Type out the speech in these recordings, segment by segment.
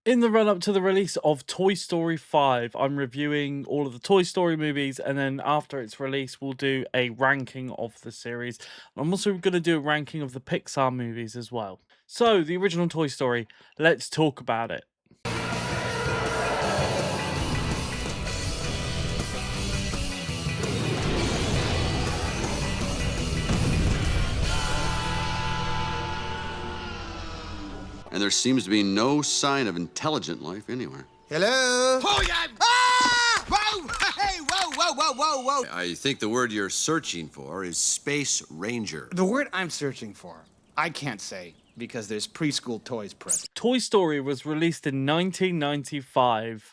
In the run up to the release of Toy Story 5, I'm reviewing all of the Toy Story movies, and then after its release, we'll do a ranking of the series. I'm also going to do a ranking of the Pixar movies as well. So, the original Toy Story, let's talk about it. And there seems to be no sign of intelligent life anywhere. Hello? Oh, yeah! Ah! Whoa! Hey, whoa! I think the word you're searching for is Space Ranger. The word I'm searching for, I can't say because there's preschool toys present. Toy Story was released in 1995.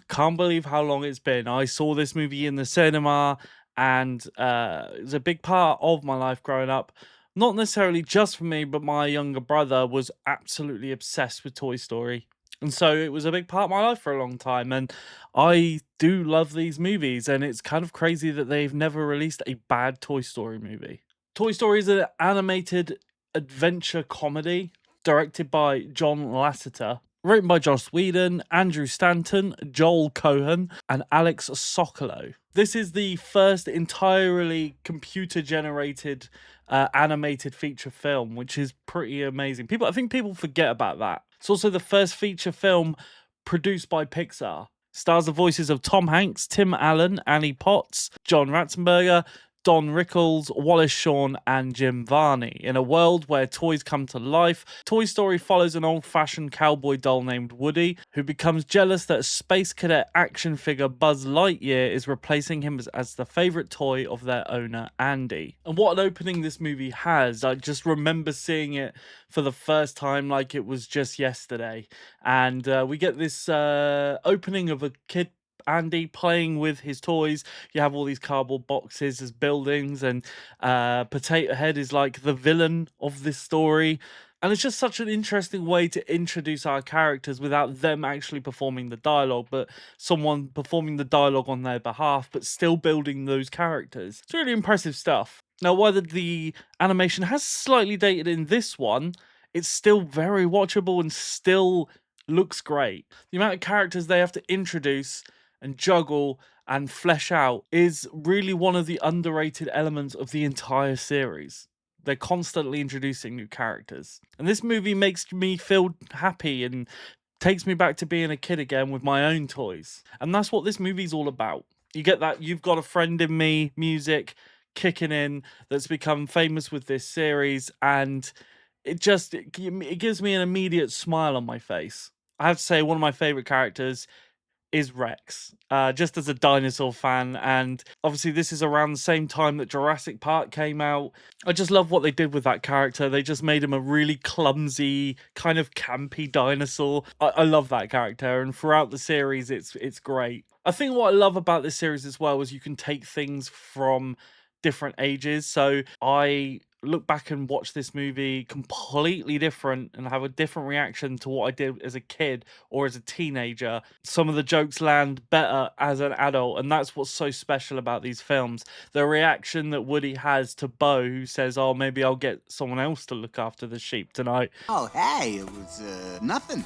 Can't believe how long it's been. I saw this movie in the cinema, and it was a big part of my life growing up. Not necessarily just for me, but my younger brother was absolutely obsessed with Toy Story. And so it was a big part of my life for a long time. And I do love these movies. And it's kind of crazy that they've never released a bad Toy Story movie. Toy Story is an animated adventure comedy directed by John Lasseter, written by Joss Whedon, Andrew Stanton, Joel Cohen, and Alex Sokolow. This is the first entirely computer-generated animated feature film, which is pretty amazing. I think people forget about that. It's also the first feature film produced by Pixar. Stars the voices of Tom Hanks, Tim Allen, Annie Potts, John Ratzenberger, Don Rickles, Wallace Shawn, and Jim Varney. In a world where toys come to life, Toy Story follows an old-fashioned cowboy doll named Woody, who becomes jealous that a space cadet action figure Buzz Lightyear is replacing him as the favourite toy of their owner, Andy. And what an opening this movie has. I just remember seeing it for the first time like it was just yesterday. And we get this opening of a kid, Andy, playing with his toys. You have all these cardboard boxes as buildings, and Potato Head is like the villain of this story. And it's just such an interesting way to introduce our characters without them actually performing the dialogue, but someone performing the dialogue on their behalf, but still building those characters. It's really impressive stuff. Now, while the animation has slightly dated in this one, it's still very watchable and still looks great. The amount of characters they have to introduce and juggle and flesh out is really one of the underrated elements of the entire series. They're constantly introducing new characters. And this movie makes me feel happy and takes me back to being a kid again with my own toys. And that's what this movie's all about. You get that You've Got a Friend in Me music kicking in that's become famous with this series, and it gives me an immediate smile on my face. I have to say, one of my favorite characters is Rex, just as a dinosaur fan. And obviously this is around the same time that Jurassic Park came out. I just love what they did with that character. They just made him a really clumsy, kind of campy dinosaur. I love that character, and throughout the series it's great. I think what I love about this series as well is you can take things from different ages. So I look back and watch this movie completely different and have a different reaction to what I did as a kid or as a teenager. Some of the jokes land better as an adult, and that's what's so special about these films. The reaction that Woody has to Bo, who says, "Oh, maybe I'll get someone else to look after the sheep tonight." Oh, hey, it was, nothing.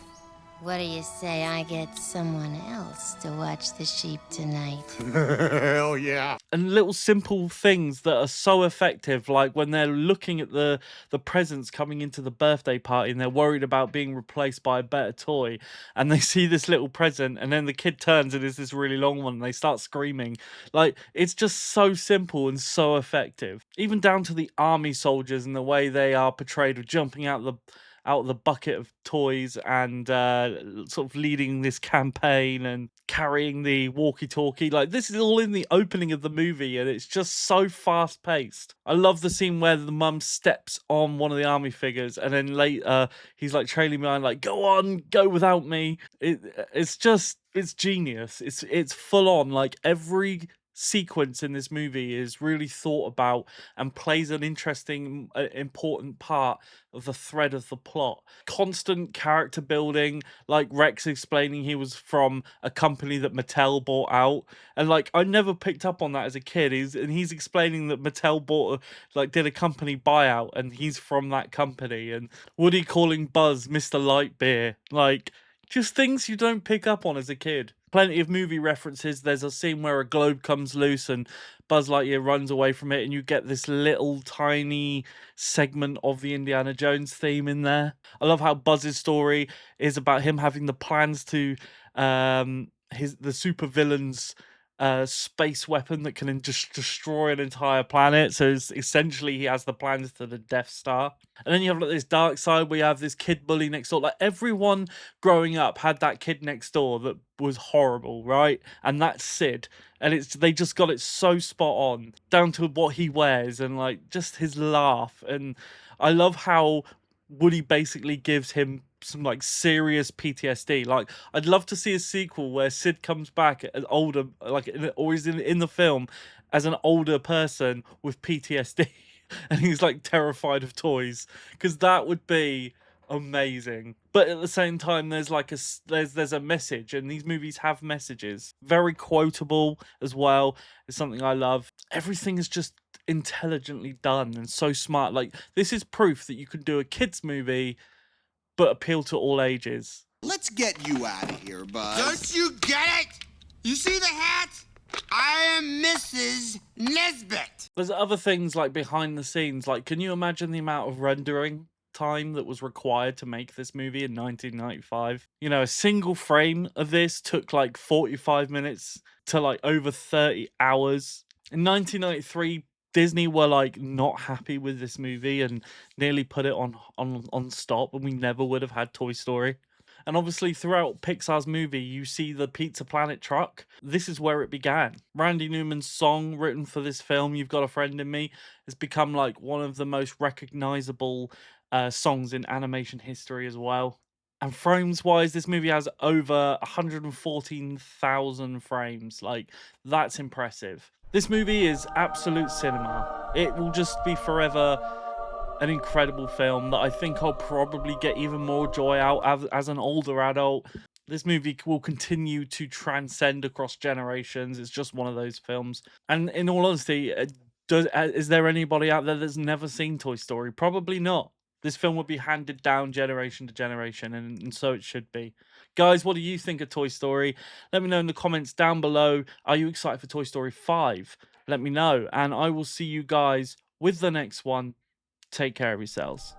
What do you say I get someone else to watch the sheep tonight? Hell yeah. And little simple things that are so effective, like when they're looking at the presents coming into the birthday party and they're worried about being replaced by a better toy, and they see this little present and then the kid turns and it's this really long one and they start screaming. Like, it's just so simple and so effective. Even down to the army soldiers and the way they are portrayed with jumping out of the bucket of toys and sort of leading this campaign and carrying the walkie-talkie. Like, this is all in the opening of the movie, and it's just so fast-paced. I love the scene where the mum steps on one of the army figures, and then later he's like trailing behind, like, "Go on, go without me." It's genius. It's full on. Like, every sequence in this movie is really thought about and plays an interesting, important part of the thread of the plot. Constant character building, like Rex explaining he was from a company that Mattel bought out, and like I never picked up on that as a kid. He's explaining that Mattel did a company buyout, and he's from that company. And Woody calling Buzz Mr. Lightyear, like, Just things you don't pick up on as a kid. Plenty of movie references. There's a scene where a globe comes loose and Buzz Lightyear runs away from it, and you get this little tiny segment of the Indiana Jones theme in there. I love how Buzz's story is about him having the plans to the supervillain's space weapon that can just destroy an entire planet. So essentially, he has the plans to the Death Star. And then you have like this dark side where you have this kid bully next door. Like everyone growing up had that kid next door that was horrible, right? And that's Sid. And they just got it so spot on, down to what he wears and like just his laugh. And I love how Woody basically gives him some like serious PTSD. Like I'd love to see a sequel where Sid comes back as older, like or he's in the film as an older person with PTSD, and he's like terrified of toys, because that would be amazing. But at the same time, there's like there's a message, and these movies have messages. Very quotable as well. It's something I love. Everything is just intelligently done and so smart. Like this is proof that you can do a kids movie but appeal to all ages. Let's get you out of here, Buzz. Don't you get it? You see the hat? I am Mrs. Nesbit. There's other things like behind the scenes. Like, can you imagine the amount of rendering time that was required to make this movie in 1995? You know, a single frame of this took like 45 minutes to like over 30 hours. In 1993, Disney were like not happy with this movie and nearly put it on stop, and we never would have had Toy Story. And obviously throughout Pixar's movie, you see the Pizza Planet truck. This is where it began. Randy Newman's song written for this film, "You've Got a Friend in Me," has become like one of the most recognizable songs in animation history as well. And frames wise, this movie has over 114,000 frames. Like, that's impressive. This movie is absolute cinema. It will just be forever an incredible film that I think I'll probably get even more joy out as an older adult. This movie will continue to transcend across generations. It's just one of those films. And in all honesty, is there anybody out there that's never seen Toy Story? Probably not. This film will be handed down generation to generation, and so it should be. Guys, what do you think of Toy Story? Let me know in the comments down below. Are you excited for Toy Story 5? Let me know, and I will see you guys with the next one. Take care of yourselves.